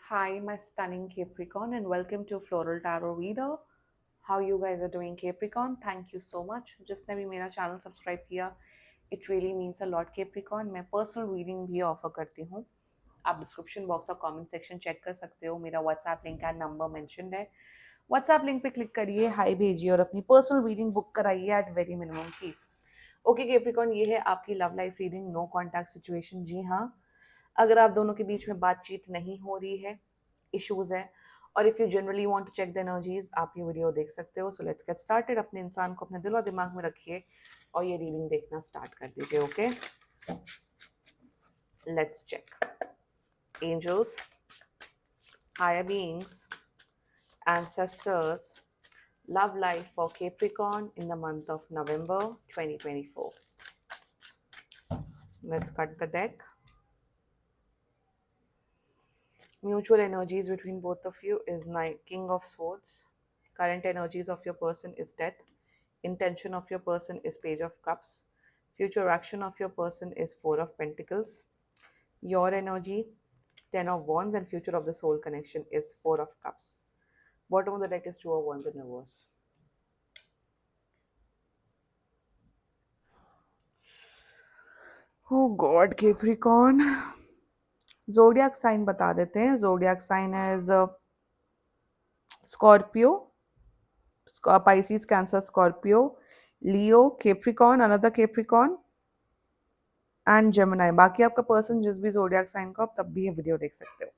Hi, my stunning Capricorn, and welcome to Floral Tarot Reader. How you guys are doing, Capricorn? Thank you so much. जिसने भी मेरा channel subscribe किया, it really means a lot Capricorn. मैं personal reading भी offer करती हूँ. आप description box और कमेंट सेक्शन चेक कर सकते हो. मेरा WhatsApp link and number mentioned है. व्हाट्सएप लिंक पे क्लिक करिए, हाई भेजिए और अपनी पर्सनल रीडिंग बुक कराइए at very minimum fees. Okay Capricorn, ये है आपकी love life reading. No contact situation. जी हाँ, अगर आप दोनों के बीच में बातचीत नहीं हो रही है, इश्यूज है, और if you generally want to check the energies, आप ये वीडियो देख सकते हो. So let's get started. अपने इंसान को अपने दिल और दिमाग में रखिए और ये रीडिंग देखना स्टार्ट कर दीजिए. Okay, let's check. Angels, higher beings, ancestors, love life for Capricorn in the month of November 2024. Let's cut the deck. Mutual energies between both of you is King of Swords. Current energies of your person is Death. Intention of your person is Page of Cups. Future action of your person is Four of Pentacles. Your energy, Ten of Wands, and future of the soul connection is Four of Cups. Bottom of the deck is Two of Wands in reverse. Oh God, Capricorn. Zodiac sign बता देते हैं. Zodiac sign is Scorpio, Pisces, Cancer, Scorpio, Leo, Capricorn, another Capricorn, and Gemini. बाकी आपका person जिस भी zodiac sign का, आप तब भी ये वीडियो देख सकते हो.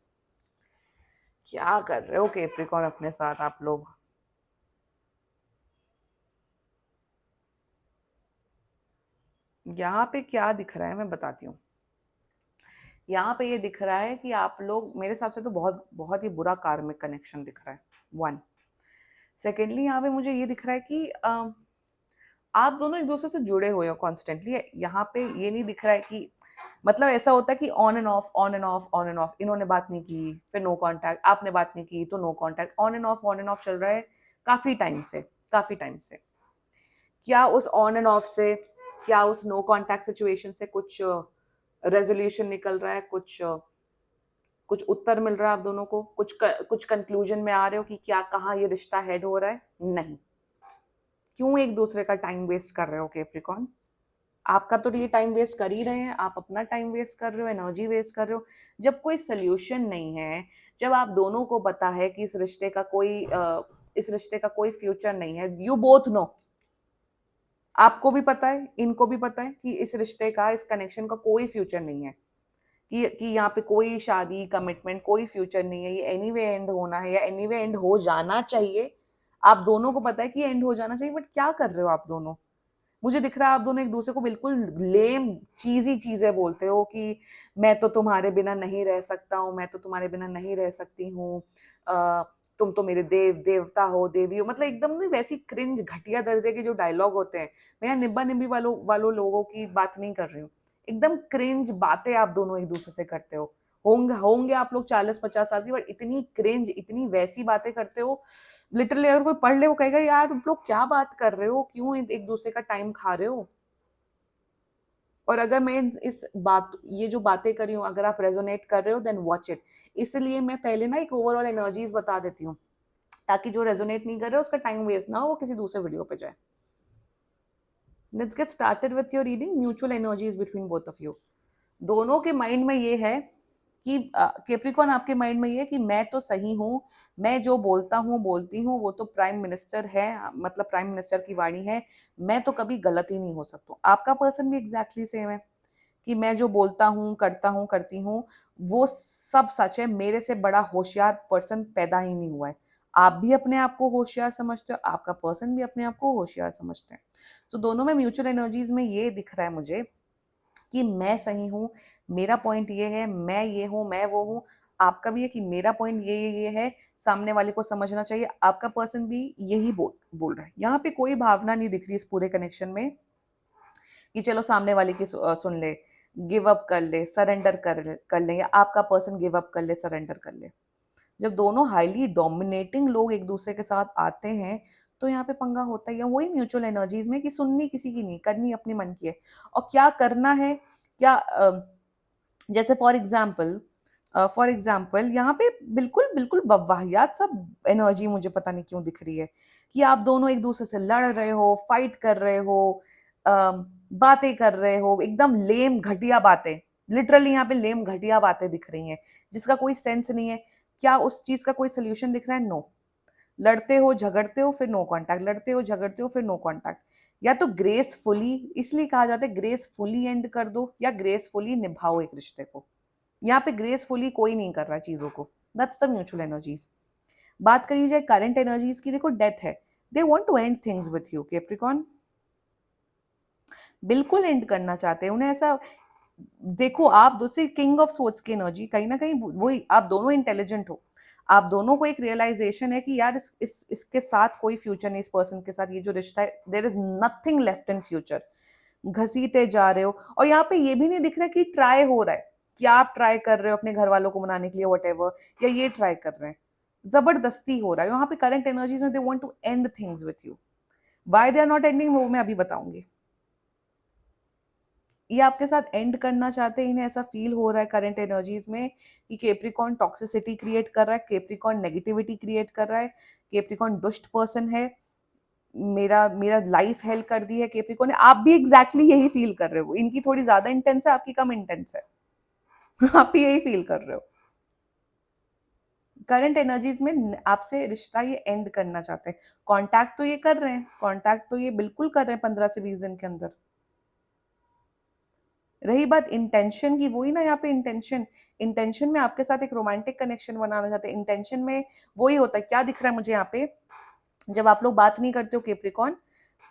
क्या कर रहे हो Capricorn अपने साथ आप लोग? यहाँ पे क्या दिख रहा है मैं बताती हूँ. यहाँ पे ये दिख रहा है कि आप लोग, मेरे हिसाब से तो बहुत बहुत ही बुरा कार्मिक कनेक्शन दिख रहा है. वन. सेकेंडली यहाँ पे मुझे ये दिख रहा है कि आप दोनों एक दूसरे से जुड़े हुए हो कॉन्स्टेंटली. यहाँ पे ये नहीं दिख रहा है कि, मतलब ऐसा होता है कि on and of, on and of, on and of. इन्होंने बात नहीं की, फिर नो कांटेक्ट. आपने बात नहीं की तो no contact. On and off चल रहा है काफी टाइम से, काफी टाइम से. क्या उस ऑन एंड ऑफ से, क्या उस नो कांटेक्ट सिचुएशन से कुछ रेजोल्यूशन निकल रहा है, कुछ उत्तर मिल रहा है आप दोनों को, कुछ कंक्लूजन में आ रहे हो कि क्या, कहाँ ये रिश्ता हेड हो रहा है? नहीं. क्यों एक दूसरे का टाइम वेस्ट कर रहे हो केप्रिकॉन? आपका तो ये टाइम वेस्ट कर ही रहे हैं. आप अपना टाइम वेस्ट कर रहे हो, एनर्जी वेस्ट कर रहे हो. जब कोई सोल्यूशन नहीं है, जब आप दोनों को पता है कि इस रिश्ते का कोई फ्यूचर नहीं है, यू बोथ नो. आपको भी पता है, इनको भी पता है कि इस रिश्ते का, इस कनेक्शन का कोई फ्यूचर नहीं है, कि यहाँ पे कोई शादी, कमिटमेंट, कोई फ्यूचर नहीं है. ये एनीवे एंड होना है या एनीवे एंड हो जाना चाहिए. आप दोनों को पता है कि एंड हो जाना चाहिए, बट क्या कर रहे हो आप दोनों? मुझे दिख रहा है आप दोनों एक दूसरे को बिल्कुल लेम चीजी चीजें बोलते हो कि मैं तो तुम्हारे बिना नहीं रह सकता हूँ, मैं तो तुम्हारे बिना नहीं रह सकती हूँ, तुम तो मेरे देवता हो, देवी हो. मतलब एकदम नहीं, वैसी क्रिंज घटिया दर्जे के जो डायलॉग होते हैं. मैं यहाँ निब्बा निब्बी वालों वालों लोगों की बात नहीं कर रही हूँ. एकदम क्रिंज बातें आप दोनों एक दूसरे से करते हो. होंगे आप लोग 40-50 साल की, बट इतनी क्रिंज, इतनी वैसी बातें करते हो. लिटरली अगर कोई पढ़ ले वो कहेगा यार तुम लोग क्या बात कर रहे हो, क्यों एक दूसरे का टाइम खा रहे हो. और अगर मैं इस बात, ये जो बातें कर रही हूँ, अगर आप रेजोनेट कर रहे हो देन वॉच इट. इसलिए मैं पहले ना एक ओवरऑल एनर्जीज बता देती हूँ, ताकि जो रेजोनेट नहीं कर रहे उसका टाइम वेस्ट ना हो, वो किसी दूसरे वीडियो पे जाए. Let's get started with your reading. Mutual energies between both of you. दोनों के माइंड में ये है कि कैप्रिकॉन, आपके माइंड में ये है कि मैं तो सही हूँ, मैं जो बोलता हूँ बोलती हूँ, वो तो प्राइम मिनिस्टर है, मतलब प्राइम मिनिस्टर की वाणी है, मैं तो कभी गलत ही नहीं हो सकता. आपका पर्सन भी एग्जैक्टली सेम है कि मैं जो बोलता हूँ, करता हूँ, करती हूँ, वो सब सच है. मेरे से बड़ा होशियार पर्सन पैदा ही नहीं हुआ है. आप भी अपने आप को होशियार समझते हो, आपका पर्सन भी अपने आप को होशियार समझते हैं. तो दोनों में म्यूचुअल एनर्जीज में ये दिख रहा है मुझे कि मैं सही हूँ, मेरा पॉइंट ये है, मैं ये हूँ, मैं वो हूँ. आपका भी है कि मेरा पॉइंट ये है, सामने वाले को समझना चाहिए. आपका पर्सन भी यही बोल रहा है. यहाँ पे कोई भावना नहीं दिख रही इस पूरे कनेक्शन में कि चलो सामने वाले की सुन ले, गिव अप कर ले, सरेंडर कर ले, या आपका पर्सन गिव अप कर ले, सरेंडर कर ले. जब दोनों हाईली डोमिनेटिंग लोग एक दूसरे के साथ आते हैं, तो यहाँ पे पंगा होता ही है. वही म्यूचुअल एनर्जीज में कि सुननी किसी की नहीं, करनी अपने मन की है. और क्या करना है, क्या जैसे फॉर एग्जाम्पल फॉर एग्जाम्पल यहाँ पे बिल्कुल बिल्कुल वाहियात सब एनर्जी मुझे पता नहीं क्यों दिख रही है कि आप दोनों एक दूसरे से लड़ रहे हो, फाइट कर रहे हो, बातें कर रहे हो, एकदम लेम घटिया बातें, लिटरली यहाँ पे लेम घटिया बातें दिख रही हैं जिसका कोई सेंस नहीं है। क्या उस चीज का कोई सोल्यूशन दिख रहा है? नो। लड़ते हो, झगड़ते हो, फिर नो कांटेक्ट, लड़ते हो, झगड़ते हो, फिर नो कांटेक्ट। या तो ग्रेसफुली, इसलिए कहा जाता है ग्रेसफुली एंड कर दो, या ग्रेसफुली निभाओ एक रिश्ते को। यहाँ पे ग्रेसफुली कोई नहीं कर रहा चीजों को। That's the mutual energies. बात करी जाए करंट एनर्जीज की, देखो डेथ है, they want to end things with you Capricorn, बिल्कुल एंड करना चाहते हैं उन्हें ऐसा। देखो आप दूसरी किंग ऑफ सोर्ट्स की एनर्जी, कहीं ना कहीं वही, आप दोनों इंटेलिजेंट हो, आप दोनों को एक रियलाइजेशन है कि यार इसके साथ कोई फ्यूचर नहीं, इस पर्सन के साथ ये जो रिश्ता है, there is nothing left in future. घसीटे जा रहे हो, और यहाँ पे ये भी नहीं दिख रहा कि ट्राई हो रहा है, कि आप ट्राई कर रहे हो अपने घर वालों को मनाने के लिए वट, या ये ट्राई कर रहे हैं, जबरदस्ती हो रहा है। यहाँ पे करंट एनर्जीज में they want to end things with you. Why they are not ending वो मैं अभी बताऊंगी। ये आपके साथ एंड करना चाहते हैं, इन्हें ऐसा फील हो रहा है करंट एनर्जीज में कि केप्रिकॉन टॉक्सिसिटी क्रिएट कर रहा है, केप्रिकॉन नेगेटिविटी क्रिएट कर रहा है, केप्रिकॉन दुष्ट पर्सन है, मेरा मेरा लाइफ हेल कर दी है केप्रिकॉन ने। आप भी एग्जैक्टली यही फील कर रहे हो, इनकी थोड़ी ज्यादा इंटेंस है, आपकी कम इंटेंस है। आप भी यही फील कर रहे हो। करंट एनर्जीज में आपसे रिश्ता ये एंड करना चाहते हैं। कांटेक्ट तो ये कर रहे हैं, कांटेक्ट तो ये बिल्कुल कर रहे हैं 15 से 20 दिन के अंदर। रही बात इंटेंशन की, वही ना यहाँ पे इंटेंशन, इंटेंशन में आपके साथ एक रोमांटिक कनेक्शन बनाना चाहते हैं। इंटेंशन में वही होता है, क्या दिख रहा है मुझे यहाँ पे, जब आप लोग बात नहीं करते हो केप्रिकॉन,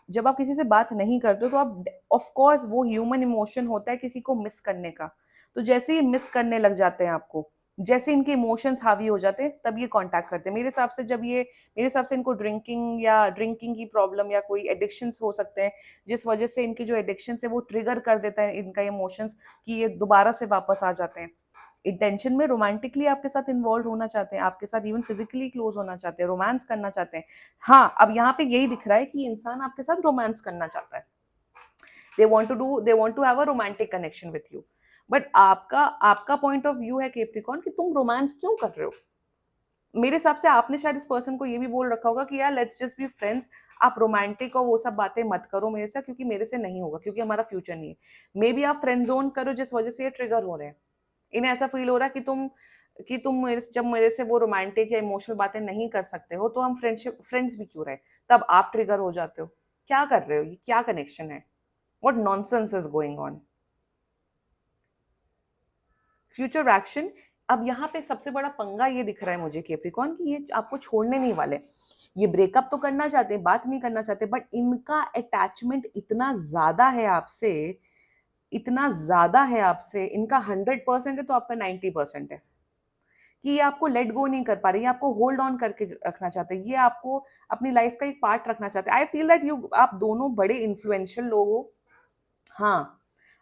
जब आप किसी से बात नहीं करते हो तो आप, ऑफ कोर्स वो ह्यूमन इमोशन होता है किसी को मिस करने का। तो जैसे ही मिस करने लग जाते हैं आपको, जैसे इनके इमोशंस हावी हो जाते हैं, तब ये कांटेक्ट करते हैं। मेरे हिसाब से जब ये, मेरे हिसाब से इनको ड्रिंकिंग की प्रॉब्लम या कोई एडिक्शंस हो सकते हैं, जिस वजह से इनकी जो एडिक्शन है वो ट्रिगर कर देता है इनका इमोशंस, कि ये दोबारा से वापस आ जाते हैं। इंटेंशन में रोमांटिकली आपके साथ इन्वॉल्व होना चाहते हैं, आपके साथ इवन फिजिकली क्लोज होना चाहते हैं, रोमांस करना चाहते हैं। हाँ, अब यहाँ पे यही दिख रहा है कि इंसान आपके साथ रोमांस करना चाहता है, they want to have a romantic connection with you. But आपका आपका पॉइंट ऑफ व्यू है केप्रिकॉन कि तुम रोमांस क्यों कर रहे हो। मेरे हिसाब से आपने शायद इस पर्सन को ये भी बोल रखा होगा कि यार लेट्स जस्ट बी फ्रेंड्स, आप रोमांटिक और वो सब बातें मत करो मेरे साथ, क्योंकि मेरे से नहीं होगा, क्योंकि हमारा फ्यूचर नहीं है। मे बी आप फ्रेंड जोन करो जिस वजह से ये ट्रिगर हो रहे हैं। इन्हें ऐसा फील हो रहा है कि तुम जब मेरे से वो रोमांटिक या इमोशनल बातें नहीं कर सकते हो, तो हम फ्रेंड्स भी क्यों रहे, तब आप ट्रिगर हो जाते हो। क्या कर रहे हो, ये क्या कनेक्शन है? What nonsense is going on? Future action. अब यहाँ पे सबसे बड़ा पंगा ये दिख रहा है मुझे केप्रिकॉन, कि ये आपको छोड़ने नहीं वाले। ये ब्रेकअप तो करना चाहते हैं, बात नहीं करना चाहते, बट इनका अटैचमेंट इतना ज्यादा है आपसे, इतना ज्यादा है आपसे, इनका 100% है तो आपका 90% है, कि ये आपको लेट गो नहीं कर पा रहे, ये आपको होल्ड ऑन करके रखना चाहते हैं, ये आपको अपनी लाइफ का एक पार्ट रखना चाहते हैं। आई फील दैट यू, आप दोनों बड़े इन्फ्लुएंशियल लोग हो। हाँ,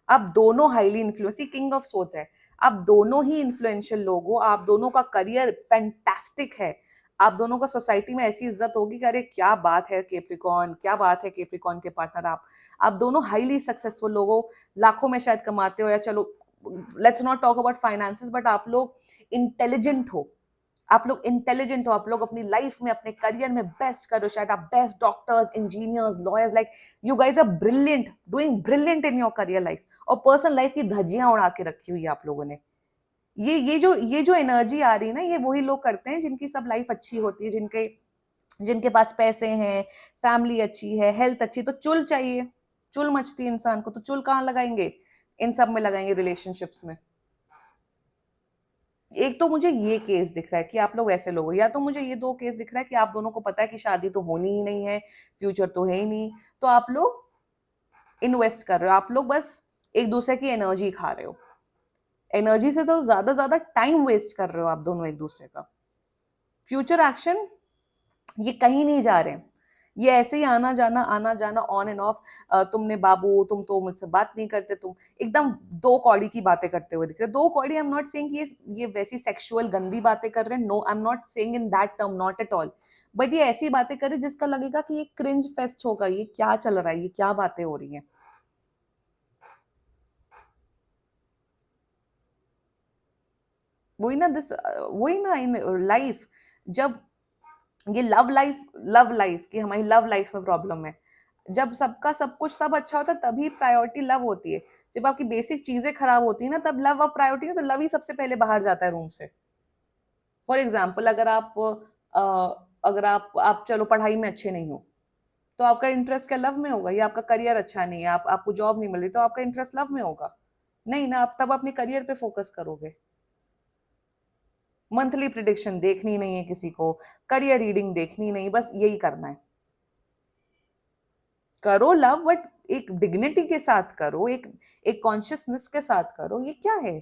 आप दोनों highly influence, king of swords है, आप दोनों ही इन्फ्लुएंशियल लोग हो, आप दोनों का करियर फैंटास्टिक है, आप दोनों का सोसाइटी में ऐसी इज्जत होगी कि अरे क्या बात है केप्रिकॉन, क्या बात है केप्रिकॉन के पार्टनर आप दोनों हाईली सक्सेसफुल लोग हो, लाखों में शायद कमाते हो, या चलो let's not talk about finances, but आप लोग इंटेलिजेंट हो, आप लोग इंटेलिजेंट हो, आप लोग अपनी लाइफ में अपने करियर में बेस्ट करो, शायद आप best doctors, engineers, lawyers, like you guys are brilliant, doing brilliant in your career life, और पर्सनल लाइफ की धज्जियां उड़ा के रखी हुई है आप लोगों ने। ये जो एनर्जी आ रही है ना, ये वही लोग करते हैं जिनकी सब लाइफ अच्छी होती है, जिनके जिनके पास पैसे हैं, फैमिली अच्छी है, हेल्थ अच्छी, तो चुल चाहिए, चुल मचती है इंसान को, तो चुल कहाँ लगाएंगे, इन सब में लगाएंगे, रिलेशनशिप्स में। एक तो मुझे ये केस दिख रहा है कि आप लोग ऐसे लोग हो, या तो मुझे ये दो केस दिख रहा है कि आप दोनों को पता है कि शादी तो होनी ही नहीं है, फ्यूचर तो है ही नहीं, तो आप लोग इन्वेस्ट कर रहे हो, आप लोग बस एक दूसरे की एनर्जी खा रहे हो। एनर्जी से तो ज्यादा टाइम वेस्ट कर रहे हो आप दोनों एक दूसरे का। फ्यूचर एक्शन, ये कहीं नहीं जा रहे, ये ऐसे ही आना जाना ऑन एंड ऑफ। तुमने बाबू, तुम तो मुझसे बात नहीं करते, तुम एकदम दो कौड़ी की बातें करते हुए दिख रहे। दो कौड़ी, आई एम नॉट सेइंग ये वैसी सेक्सुअल गंदी बातें कर रहे हैं, no I am not saying in that term, not at all, but ये ऐसी बातें कर रहे हैं जिसका लगेगा कि ये क्रिंज फेस्ट होगा, ये क्या चल रहा है, ये क्या बातें हो रही हैं। वही ना इन लाइफ, जब ये लव लाइफ कि हमारी लव लाइफ में प्रॉब्लम है, जब सबका सब कुछ सब अच्छा होता है तभी प्रायोरिटी लव होती है। जब आपकी बेसिक चीजें खराब होती है ना, तब लव ऑफ प्रायोरिटी है, तो लव ही सबसे पहले बाहर जाता है रूम से। फॉर एग्जाम्पल, अगर आप चलो पढ़ाई में अच्छे नहीं हो, तो आपका इंटरेस्ट क्या लव में होगा? या आपका करियर अच्छा नहीं है, आपको जॉब नहीं मिल रही, तो आपका इंटरेस्ट लव में होगा? नहीं ना, आप तब अपने करियर पे फोकस करोगे। मंथली प्रिडिक्शन देखनी नहीं है किसी को, करियर रीडिंग देखनी नहीं, बस यही करना है। करो लव, बट एक डिग्निटी के साथ करो, एक कॉन्शियसनेस के साथ करो। ये क्या है?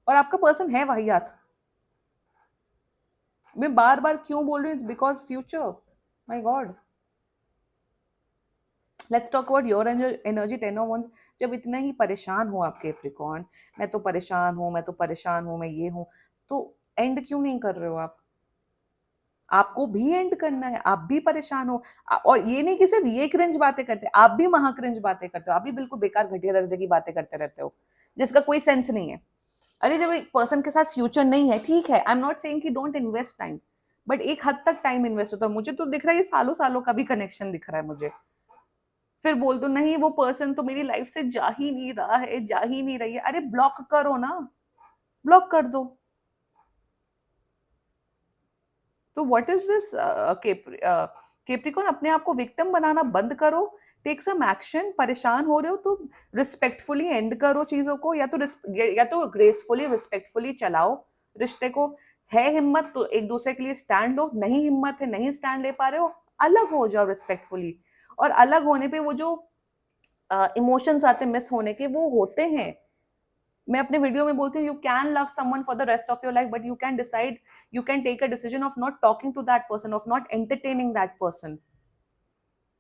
और आपका पर्सन है वाहियात। मैं बार बार क्यों बोल रही हूँ? It's because future, my God. Let's talk about your energy 10 of wands। जब इतना ही परेशान हो आप कैप्रिकॉर्न, मैं तो परेशान हूँ, मैं तो परेशान हूँ, मैं ये हूँ, तो एंड क्यों नहीं कर रहे हो आप? आपको भी एंड करना है, आप भी परेशान हो। और ये नहीं कि सिर्फ ये क्रिंज बातें करते, आप भी महा क्रिंज बातें करते हो, आप भी बिल्कुल बेकार घटिया दर्जे की बातें करते रहते हो जिसका कोई सेंस नहीं है। अरे जब एक पर्सन के साथ फ्यूचर नहीं है, ठीक है, आई एम नॉट सेइंग कि डोंट इन्वेस्ट टाइम, बट एक हद तक टाइम इन्वेस्ट होता है। मुझे तो दिख रहा है ये सालों सालों का भी कनेक्शन दिख रहा है मुझे। फिर बोल दो नहीं वो पर्सन तो मेरी लाइफ से जा ही नहीं रहा है, जा ही नहीं रही है। अरे ब्लॉक करो ना, ब्लॉक कर दो। तो व्हाट इज दिस केप्रिकॉन? अपने आप को विक्टिम बनाना बंद करो, टेक सम एक्शन। परेशान हो रहे हो तो रिस्पेक्टफुली एंड करो चीजों को, या तो ग्रेसफुली रिस्पेक्टफुली चलाओ रिश्ते को। है हिम्मत तो एक दूसरे के लिए स्टैंड लो, नहीं हिम्मत है, नहीं स्टैंड ले पा रहे हो, अलग हो जाओ रिस्पेक्टफुली। और अलग होने पे वो जो इमोशंस आते हैं मिस होने के, वो होते हैं। मैं अपने वीडियो में बोलती हूँ you can love someone for the rest of your life, but you can take a decision of not talking to that person, of not entertaining that person.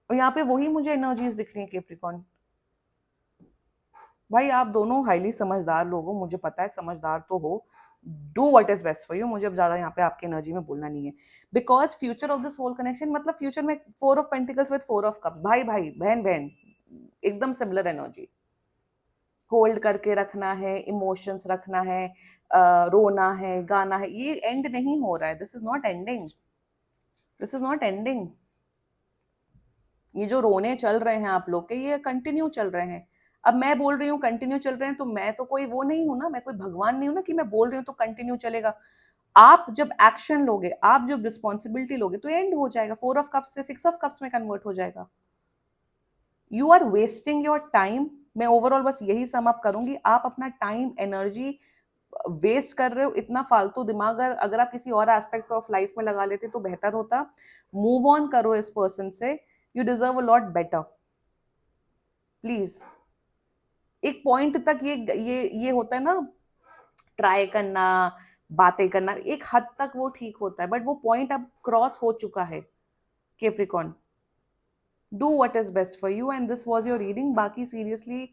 और यहाँ पे वही मुझे एनर्जीज दिख रही है कैप्रिकॉर्न। भाई आप दोनों हाईली समझदार लोग हो, मुझे पता है, समझदार तो हो। Do what is best for you. मुझे अब ज्यादा यहाँ पे आपकी एनर्जी में बोलना नहीं है, because future of the soul connection मतलब फ्यूचर में 4 of pentacles with 4 of cup, भाई भाई बहन बहन, एकदम सिमिलर एनर्जी। होल्ड करके रखना है, इमोशंस रखना है, रोना है, गाना है, ये एंड नहीं हो रहा है। This is not ending, this is not ending. ये जो रोने चल रहे हैं आप लोग के, ये कंटिन्यू चल रहे हैं। अब मैं बोल रही हूँ कंटिन्यू चल रहे हैं, तो मैं तो कोई वो नहीं हूं ना, मैं कोई भगवान नहीं हूं ना कि मैं बोल रही हूँ तो कंटिन्यू चलेगा। आप जब एक्शन लोगे, आप जब रिस्पॉन्सिबिलिटी लोगे, तो एंड हो जाएगा। 4 ऑफ कप्स से 6 ऑफ कप्स में कन्वर्ट हो जाएगा। You are wasting your time. मैं ओवरऑल बस यही सम अप करूंगी, आप अपना टाइम एनर्जी वेस्ट कर रहे हो, इतना फालतू दिमाग अगर आप किसी और एस्पेक्ट ऑफ लाइफ में लगा लेते तो बेहतर होता। मूव ऑन करो इस पर्सन से, you deserve a lot better. Please, एक पॉइंट तक ये होता है ना, ट्राई करना, बातें करना, एक हद तक वो ठीक होता है, बट वो पॉइंट अब क्रॉस हो चुका है Capricorn. Do what is best for you, and this was your reading. बाकी सीरियसली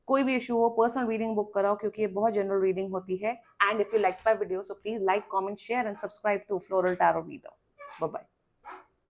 कोई भी इशू हो, पर्सनल रीडिंग बुक कराओ, क्योंकि ये बहुत जनरल रीडिंग होती है। And if you like my video, so please like, comment, share and subscribe to floral tarot reader. Bye bye.